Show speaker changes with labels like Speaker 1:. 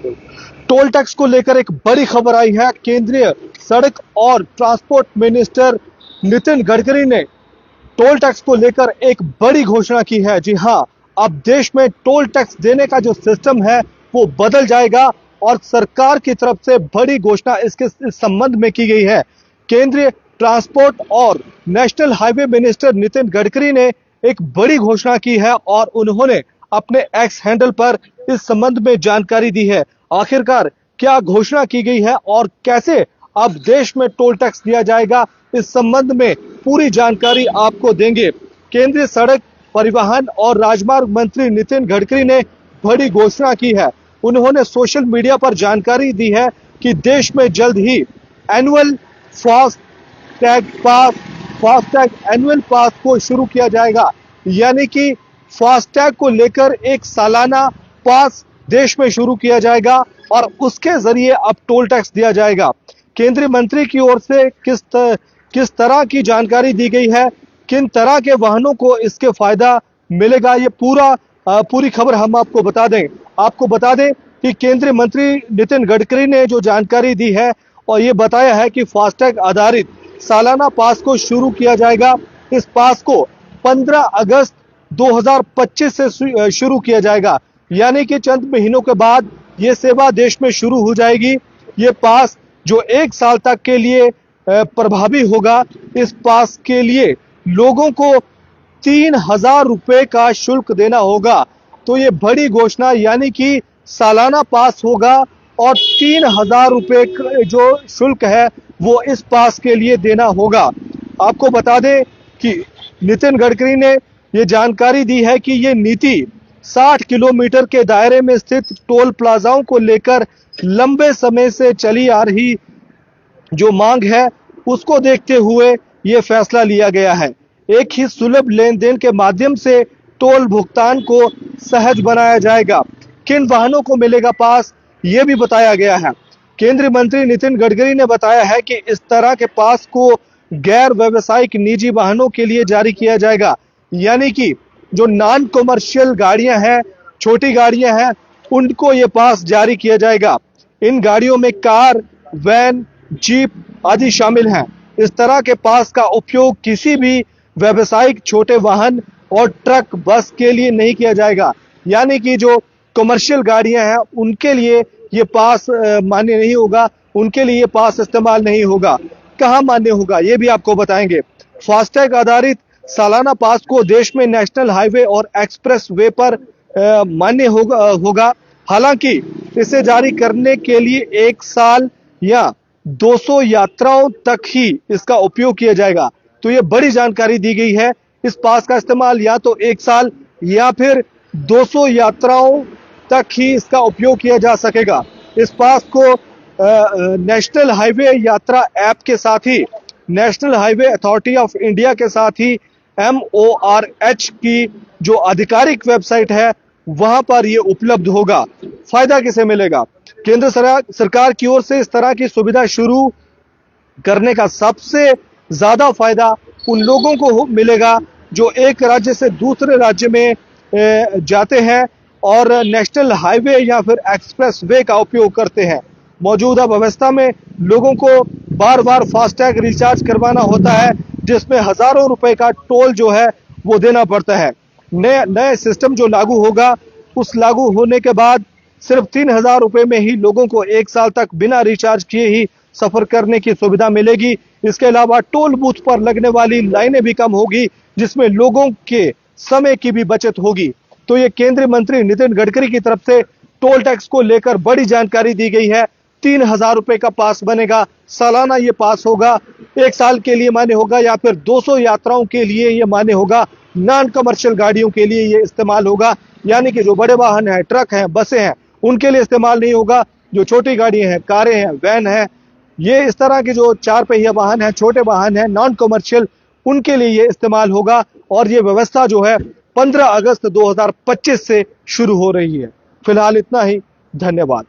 Speaker 1: बिल्कुल। Toll tax को लेकर एक बड़ी खबर आई है। केंद्रीय सड़क और ट्रांसपोर्ट मिनिस्टर नितिन गडकरी ने टोल टैक्स को लेकर एक बड़ी घोषणा की है। जी हां, अब देश में टोल टैक्स देने का जो सिस्टम है वो बदल जाएगा और सरकार की तरफ से बड़ी घोषणा इस संबंध में की गई है। केंद्रीय ट्रांसपोर्ट और national highway minister Nitin Gadkari ने एक बड़ी घोषणा की है और उन्होंने अपने एक्स हैंडल पर इस संबंध में जानकारी दी है। आखिरकार क्या घोषणा की गई है और कैसे अब देश में टोल टैक्स दिया जाएगा, इस संबंध में पूरी जानकारी आपको देंगे। केंद्रीय सड़क परिवहन और राजमार्ग मंत्री नितिन गडकरी ने बड़ी घोषणा की है। उन्होंने सोशल मीडिया पर जानकारी दी है कि देश में जल्द ही एनुअल फास्टैग एनुअल पास को शुरू किया जाएगा। यानी कि फास्टैग को लेकर एक सालाना पास देश में शुरू किया जाएगा और उसके जरिए अब टोल टैक्स दिया जाएगा। केंद्रीय मंत्री की ओर से किस तरह की जानकारी दी गई है, किन तरह के वाहनों को इसके फायदा मिलेगा, ये पूरी खबर हम आपको बता दें कि केंद्रीय मंत्री नितिन गडकरी ने जो जानकारी दी है और ये बताया है कि फास्टैग आधारित सालाना पास को शुरू किया जाएगा। इस पास को 15 अगस्त 2025 से शुरू किया जाएगा। यानी कि चंद महीनों के बाद ये सेवा देश में शुरू हो जाएगी। ये पास जो 1 साल तक के लिए प्रभावी होगा। इस पास के लिए लोगों को 3,000 रुपए का शुल्क देना होगा। तो ये बड़ी घोषणा, यानी कि सालाना पास होगा और 3,000 रुपए जो शुल्क है वो इस पास के लिए देना होगा। आपको बता दें कि नितिन गडकरी ने ये जानकारी दी है कि ये नीति 60 किलोमीटर के दायरे में स्थित टोल प्लाजाओं को लेकर लंबे समय से चली आ रही जो मांग है उसको देखते हुए ये फैसला लिया गया है। एक ही सुलभ लेन देन के माध्यम से टोल भुगतान को सहज बनाया जाएगा। किन वाहनों को मिलेगा पास, ये भी बताया गया है। केंद्रीय मंत्री नितिन गडकरी ने बताया है कि इस तरह के पास को गैर व्यावसायिक निजी वाहनों के लिए जारी किया जाएगा। यानी कि जो नॉन कमर्शियल गाड़ियां हैं, छोटी गाड़ियां हैं, उनको ये पास जारी किया जाएगा। इन गाड़ियों में कार, वैन, जीप आदि शामिल हैं। इस तरह के पास का उपयोग किसी भी व्यावसायिक छोटे वाहन और ट्रक, बस के लिए नहीं किया जाएगा। यानी कि जो कमर्शियल गाड़ियां हैं उनके लिए ये पास मान्य नहीं होगा, उनके लिए ये पास इस्तेमाल नहीं होगा। कहाँ मान्य होगा ये भी आपको बताएंगे। फास्टैग आधारित सालाना पास को देश में नेशनल हाईवे और एक्सप्रेस वे पर मान्य होगा। हालांकि इसे जारी करने के लिए 1 साल या 200 यात्राओं तक ही इसका उपयोग किया जाएगा। तो ये बड़ी जानकारी दी गई है। इस पास का इस्तेमाल या तो 1 साल या फिर 200 यात्राओं तक ही इसका उपयोग किया जा सकेगा। इस पास को नेशनल हाईवे यात्रा ऐप के साथ ही National Highway Authority of India के साथ ही MORH की जो आधिकारिक वेबसाइट है वहां पर यह उपलब्ध होगा। फायदा किसे मिलेगा? केंद्र सरकार की ओर से इस तरह की सुविधा शुरू करने का सबसे ज्यादा फायदा उन लोगों को मिलेगा जो एक राज्य से दूसरे राज्य में जाते हैं और नेशनल हाईवे या फिर एक्सप्रेस वे का उपयोग करते हैं। मौजूदा व्यवस्था में लोगों को बार बार फास्टैग रिचार्ज करवाना होता है, जिसमें हजारों रुपए का टोल जो है वो देना पड़ता है। नए सिस्टम जो लागू होगा, उस लागू होने के बाद सिर्फ 3,000 रुपए में ही लोगों को 1 साल तक बिना रिचार्ज किए ही सफर करने की सुविधा मिलेगी। इसके अलावा टोल बूथ पर लगने वाली लाइनें भी कम होगी, जिसमें लोगों के समय की भी बचत होगी। तो ये केंद्रीय मंत्री नितिन गडकरी की तरफ से टोल टैक्स को लेकर बड़ी जानकारी दी गई है। 3,000 रुपए का पास बनेगा, सालाना ये पास होगा, 1 साल के लिए मान्य होगा या फिर 200 यात्राओं के लिए ये मान्य होगा। नॉन कमर्शियल गाड़ियों के लिए ये इस्तेमाल होगा। यानी कि जो बड़े वाहन हैं, ट्रक हैं, बसें हैं, उनके लिए इस्तेमाल नहीं होगा। जो छोटी गाड़ियां हैं, कारें हैं, वैन है, ये इस तरह के जो 4 पहिया वाहन है, छोटे वाहन है, नॉन कमर्शियल, उनके लिए ये इस्तेमाल होगा। और ये व्यवस्था जो है 15 अगस्त 2025 से शुरू हो रही है। फिलहाल इतना ही। धन्यवाद।